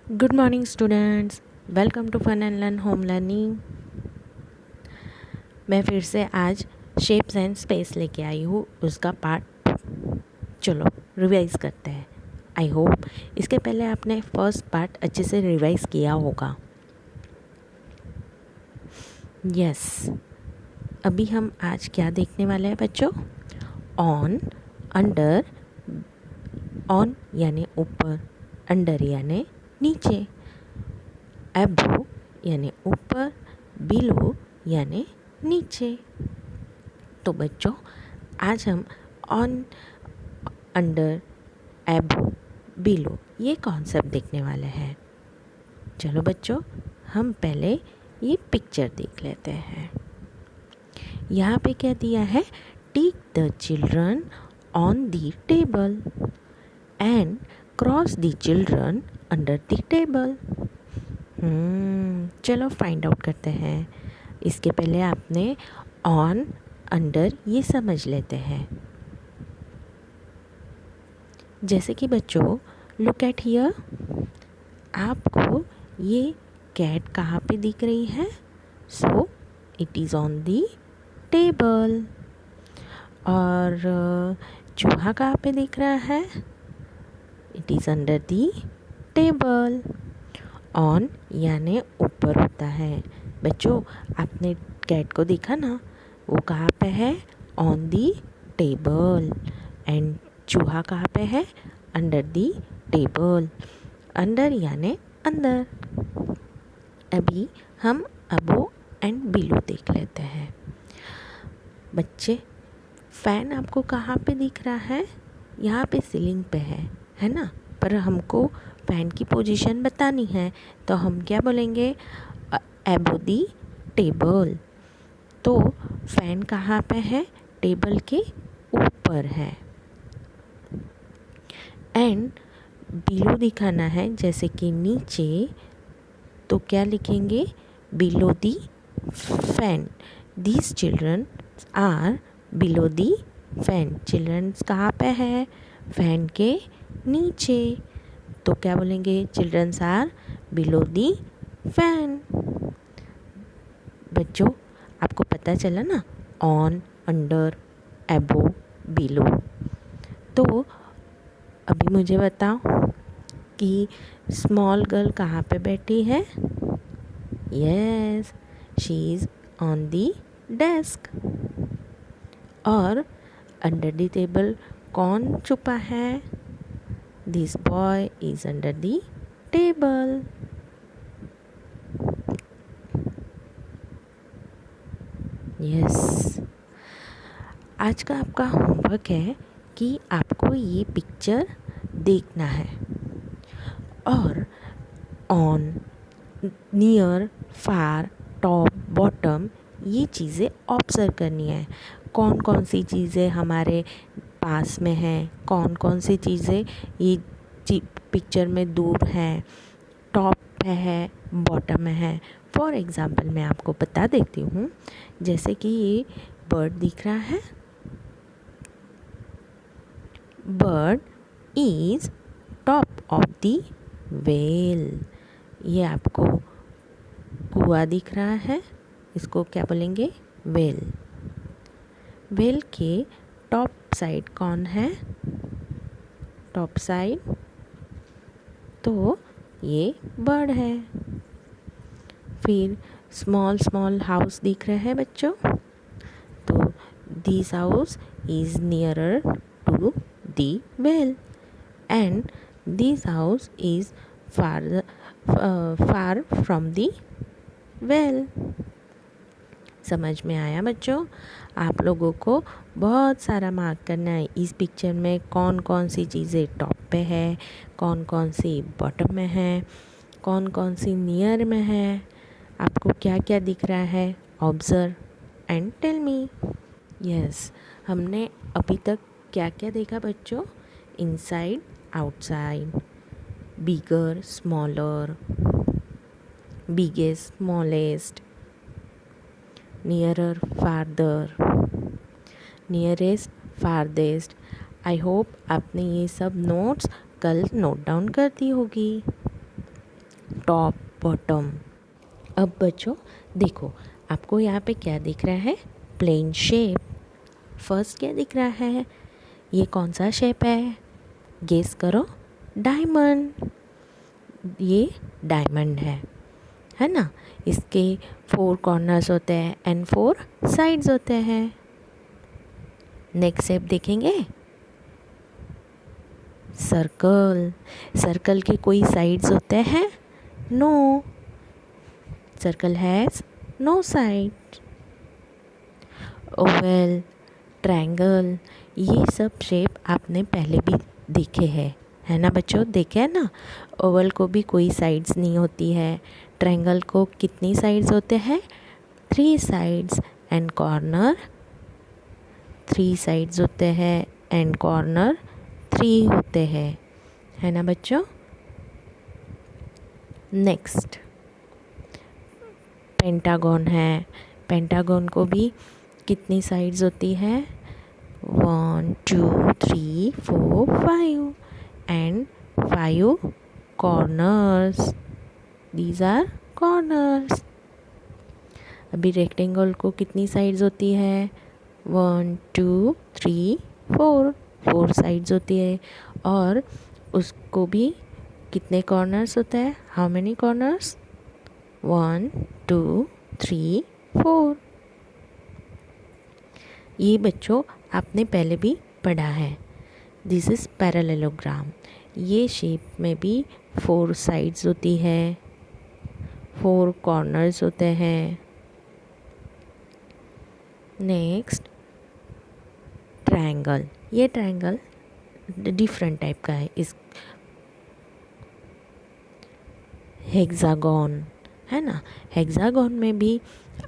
Good morning students, welcome to fun and learn home learning. मैं फिर से आज शेप्स एंड स्पेस लेके आई हूँ, उसका पार्ट। चलो रिवाइज करते हैं। आई होप इसके पहले आपने फर्स्ट पार्ट अच्छे से रिवाइज किया होगा। यस, अभी हम आज क्या देखने वाले हैं बच्चों? On, under. ऑन यानी ऊपर, अंडर यानी नीचे, अबव यानी ऊपर, बिलो यानी नीचे। तो बच्चों आज हम ऑन, अंडर, अबव, बिलो ये कॉन्सेप्ट देखने वाले हैं। चलो बच्चों, हम पहले ये पिक्चर देख लेते हैं। यहाँ पे क्या दिया है? Take the children on the table and cross the children under the table. चलो फाइंड आउट करते हैं। इसके पहले आपने ऑन, अंडर ये समझ लेते हैं। जैसे कि बच्चों लुक एट हियर, आपको ये कैट कहाँ पे दिख रही है? So it is on the table. और चूहा कहाँ पे दिख रहा है? It is under the table. On यानी ऊपर होता है। बच्चों आपने कैट को देखा ना, वो कहाँ पे है? On the table. एंड चूहा कहाँ पे है? Under the table. अंडर यानी अंदर। अभी हम अबो एंड बिलो देख लेते हैं। बच्चे फ़ैन आपको कहाँ पे दिख रहा है? यहाँ पे सीलिंग पे है ना? पर हमको फ़ैन की पोजीशन बतानी है, तो हम क्या बोलेंगे? अबो दी टेबल। तो फ़ैन कहाँ पे है? टेबल के ऊपर है। एंड बिलो दिखाना है, जैसे कि नीचे, तो क्या लिखेंगे? Below the fan. These children are below the fan. Childrens कहाँ पे है? फैन के नीचे। तो क्या बोलेंगे? Childrens are below the fan. बच्चों आपको पता चला ना, ऑन, अंडर, एबो, बिलो। तो अभी मुझे बताओ कि स्मॉल गर्ल कहाँ पे बैठी है? Yes, she is on the desk. और अंडर द टेबल कौन छुपा है? This boy is under the table. Yes, आज का आपका होमवर्क है कि आपको ये पिक्चर देखना है और on, near, far, top, bottom ये चीज़ें ऑब्ज़र्व करनी है। कौन कौन सी चीज़ें हमारे पास में हैं, कौन कौन सी चीज़ें ये पिक्चर में दूर हैं, टॉप पे है, बॉटम में है। फॉर एग्ज़ाम्पल मैं आपको बता देती हूँ, जैसे कि ये बर्ड दिख रहा है। Bird is top of the well. ये आपको कुआ दिख रहा है, इसको क्या बोलेंगे? वेल। वेल के टॉप साइड कौन है? टॉप साइड, तो ये बर्ड है। फिर स्मॉल स्मॉल हाउस दिख रहे हैं बच्चों, तो this house is nearer to the well and this house is far from the well. समझ में आया बच्चों? आप लोगों को बहुत सारा मार्क करना है। इस पिक्चर में कौन कौन सी चीज़ें टॉप पे है, कौन कौन सी बॉटम में है, कौन कौन सी नियर में है, आपको क्या क्या दिख रहा है? Observe and tell me. Yes, हमने अभी तक क्या क्या देखा बच्चों? Inside, outside, bigger, smaller, biggest, smallest, nearer, farther, nearest, farthest. I hope आपने ये सब नोट्स कल नोट डाउन कर दी होगी। Top, bottom. अब बच्चों देखो, आपको यहाँ पे क्या दिख रहा है? Plane shape. फर्स्ट क्या दिख रहा है? ये कौन सा शेप है? गेस करो। डायमंड। ये डायमंड है ना? इसके 4 कॉर्नर्स होते हैं एंड 4 साइड्स होते हैं। नेक्स्ट शेप देखेंगे, सर्कल। सर्कल के कोई साइड्स होते हैं? No, circle has no side. Oval, triangle, ये सब शेप आपने पहले भी देखे हैं, है ना बच्चों? देखे हैं ना? ओवल को भी कोई साइड्स नहीं होती है। ट्रायंगल को कितनी साइड्स होते हैं? 3 साइड्स एंड कॉर्नर 3 साइड्स होते हैं एंड कॉर्नर 3 होते हैं, है ना बच्चों? नेक्स्ट पेंटागन है। पेंटागन को भी कितनी साइड्स होती है? 1 2 3 4 5 and 5 corners. These are corners. अभी रेक्टेंगल को कितनी साइड्स होती है? 1 2 3 4 साइड्स होती है। और उसको भी कितने कॉर्नर्स होते हैं? How many corners? 1 2 3 4। ये बच्चों आपने पहले भी पढ़ा है। This is parallelogram. ये शेप में भी 4 साइड्स होती है, 4 कॉर्नर्स होते हैं। Next triangle. ये ट्रायंगल डिफरेंट टाइप का है। इस हेक्सागन, है ना? हेक्सागन में भी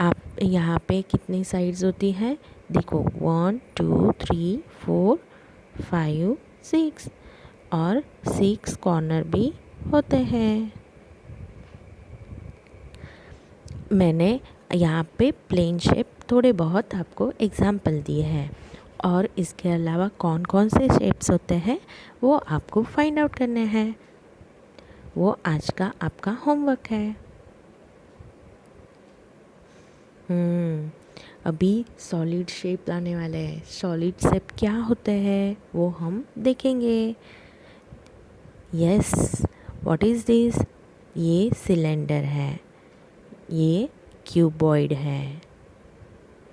आप यहाँ पे कितनी साइड्स होती है? देखो 1 2 3 4 5 6 और 6 कॉर्नर भी होते हैं। मैंने यहाँ पे प्लेन शेप थोड़े बहुत आपको एग्जाम्पल दिए हैं, और इसके अलावा कौन कौन से शेप्स होते हैं वो आपको फाइंड आउट करने हैं। वो आज का आपका होमवर्क है। अभी सॉलिड शेप लाने वाले हैं। सॉलिड शेप क्या होते हैं वो हम देखेंगे। Yes, what is this? ये सिलेंडर है, ये क्यूबॉइड है।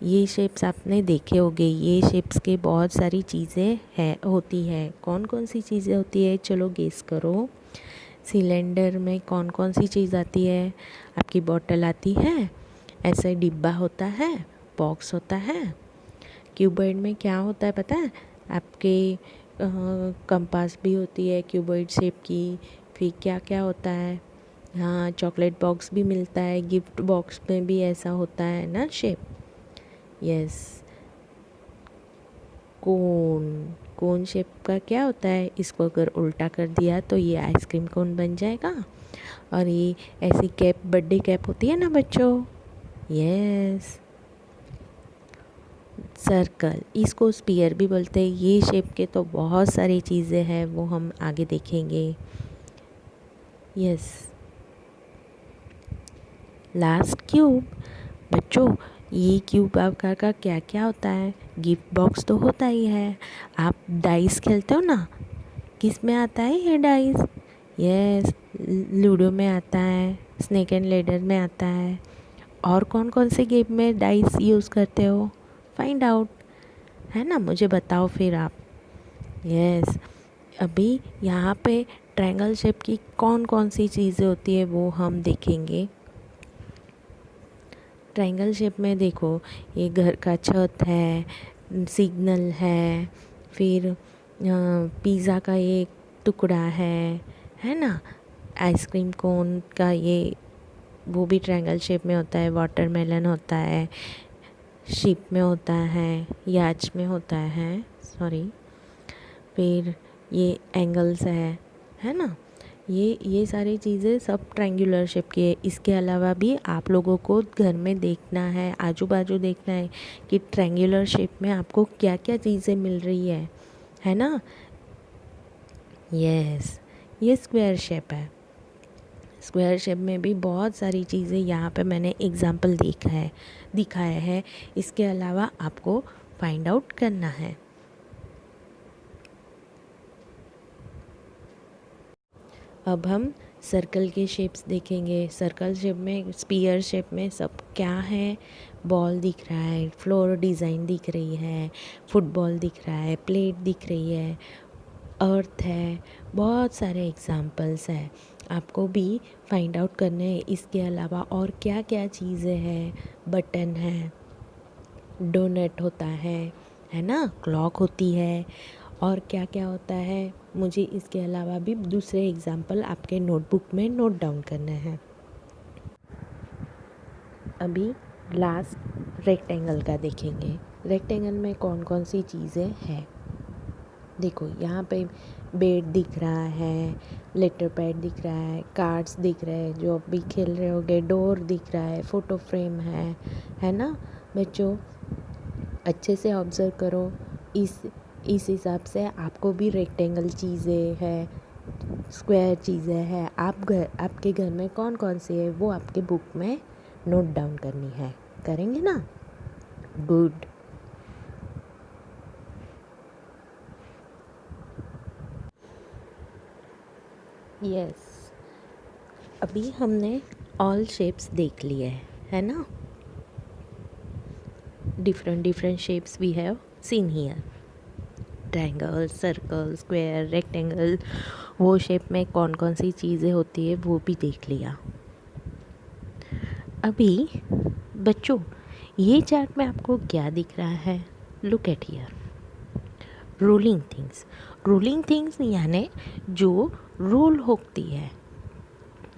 ये शेप्स आपने देखे होंगे। ये शेप्स के बहुत सारी चीज़ें होती है। कौन कौन सी चीज़ें होती है? चलो गेस करो। सिलेंडर में कौन कौन सी चीज़ आती है? आपकी बॉटल आती है, ऐसा डिब्बा होता है, बॉक्स होता है। क्यूबॉइड में क्या होता है पता है? आपके कंपास भी होती है क्यूबॉइड शेप की। फिर क्या क्या होता है? हाँ, चॉकलेट बॉक्स भी मिलता है। गिफ्ट बॉक्स में भी ऐसा होता है ना शेप। यस, कोन शेप का क्या होता है? इसको अगर उल्टा कर दिया तो ये आइसक्रीम कोन बन जाएगा। और ये ऐसी कैप, बर्थडे कैप होती है ना बच्चों। यस, सर्कल, इसको स्पीयर भी बोलते हैं। ये शेप के तो बहुत सारी चीज़ें हैं, वो हम आगे देखेंगे। Yes, last cube. बच्चों ये क्यूब आकार का क्या क्या होता है? गिफ्ट बॉक्स तो होता ही है। आप डाइस खेलते हो ना, किस में आता है ये डाइस? यस, लूडो में आता है, स्नेक एंड लैडर में आता है। और कौन कौन से गेम में डाइस यूज़ करते हो? फाइंड आउट, है ना? मुझे बताओ फिर आप। यस, अभी यहाँ पे ट्रायंगल शेप की कौन कौन सी चीज़ें होती है वो हम देखेंगे। ट्रायंगल शेप में देखो, ये घर का छत है, सिग्नल है, फिर पिज़्ज़ा का एक टुकड़ा है ना? आइसक्रीम कोन का ये वो भी ट्रायंगल शेप में होता है। वाटरमेलन होता है, शिप में होता है, याच में होता है, सॉरी। फिर ये एंगल्स है ना? ये सारी चीज़ें सब ट्रायंगुलर शेप की है। इसके अलावा भी आप लोगों को घर में देखना है, आजू बाजू देखना है कि ट्रायंगुलर शेप में आपको क्या क्या चीज़ें मिल रही है ना? यस, ये स्क्वायर शेप है। स्क्वायर शेप में भी बहुत सारी चीज़ें यहाँ पे मैंने एग्जाम्पल दिखाया है। इसके अलावा आपको फाइंड आउट करना है। अब हम सर्कल के शेप्स देखेंगे। सर्कल शेप में, स्पीयर शेप में सब क्या है? बॉल दिख रहा है, फ्लोर डिज़ाइन दिख रही है, फुटबॉल दिख रहा है, प्लेट दिख रही है, अर्थ है, बहुत सारे एग्जाम्पल्स हैं। आपको भी फाइंड आउट करने हैं इसके अलावा और क्या क्या चीज़ें हैं। बटन है, डोनट होता है ना, क्लॉक होती है, और क्या क्या होता है। मुझे इसके अलावा भी दूसरे एग्जाम्पल आपके नोटबुक में नोट डाउन करने हैं। अभी लास्ट रेक्टेंगल का देखेंगे। रेक्टेंगल में कौन कौन सी चीज़ें हैं। देखो यहाँ पे बेड दिख रहा है, लेटर पैड दिख रहा है, कार्ड्स दिख रहे हैं जो अभी खेल रहे होगे, डोर दिख रहा है, फ़ोटो फ्रेम है ना बच्चों। अच्छे से ऑब्ज़र्व करो। इस हिसाब से आपको भी रेक्टेंगल चीज़ें है, स्क्वायर चीज़ें हैं, आपके घर में कौन कौन सी है वो आपके बुक में नोट डाउन करनी है। करेंगे ना? गुड। यस, अभी हमने ऑल शेप्स देख लिए है ना। different shapes we have seen here. Triangle, circle, square, rectangle, वो शेप में कौन कौन सी चीज़ें होती है वो भी देख लिया। अभी बच्चों ये चार्ट में आपको क्या दिख रहा है? Look at here. Rolling things. Rolling things यानी जो रोल होती है,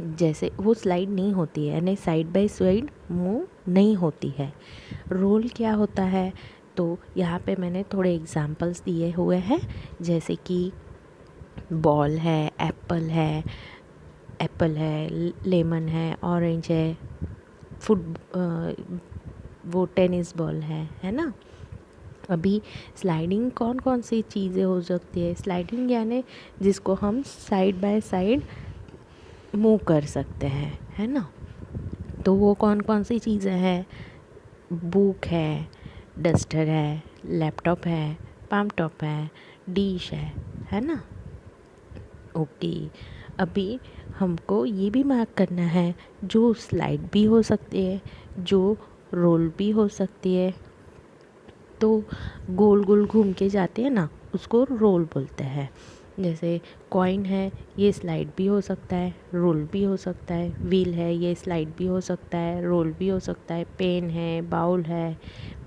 जैसे वो स्लाइड नहीं होती है, यानी साइड बाय साइड मूव नहीं होती है। रोल क्या होता है? तो यहाँ पे मैंने थोड़े एग्जांपल्स दिए हुए हैं, जैसे कि बॉल है, एप्पल है, लेमन है, ऑरेंज है, वो टेनिस बॉल है ना। अभी स्लाइडिंग कौन कौन सी चीज़ें हो सकती है? स्लाइडिंग यानी जिसको हम साइड बाय साइड मूव कर सकते हैं, है ना। तो वो कौन कौन सी चीज़ें हैं? बुक है, डस्टर है, लैपटॉप है, पाम टॉप है, डिश है ना। ओके, अभी हमको ये भी मार्क करना है जो स्लाइड भी हो सकती है, जो रोल भी हो सकती है। तो गोल गोल घूम के जाते हैं ना, उसको रोल बोलते हैं। जैसे कॉइन है, ये स्लाइड भी हो सकता है, रोल भी हो सकता है। व्हील है, ये स्लाइड भी हो सकता है, रोल भी हो सकता है। पेन है, बाउल है,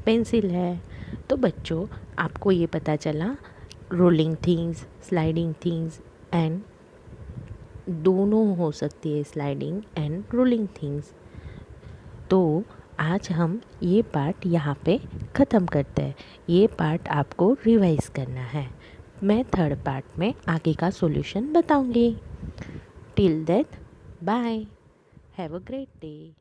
पेंसिल है। तो बच्चों आपको ये पता चला rolling things, sliding things and दोनों हो सकती है, स्लाइडिंग एंड रोलिंग थिंग्स। तो आज हम ये पार्ट यहाँ पे ख़त्म करते हैं। ये पार्ट आपको रिवाइज करना है। मैं थर्ड पार्ट में आगे का सॉल्यूशन बताऊँगी। Till then bye, have a great day.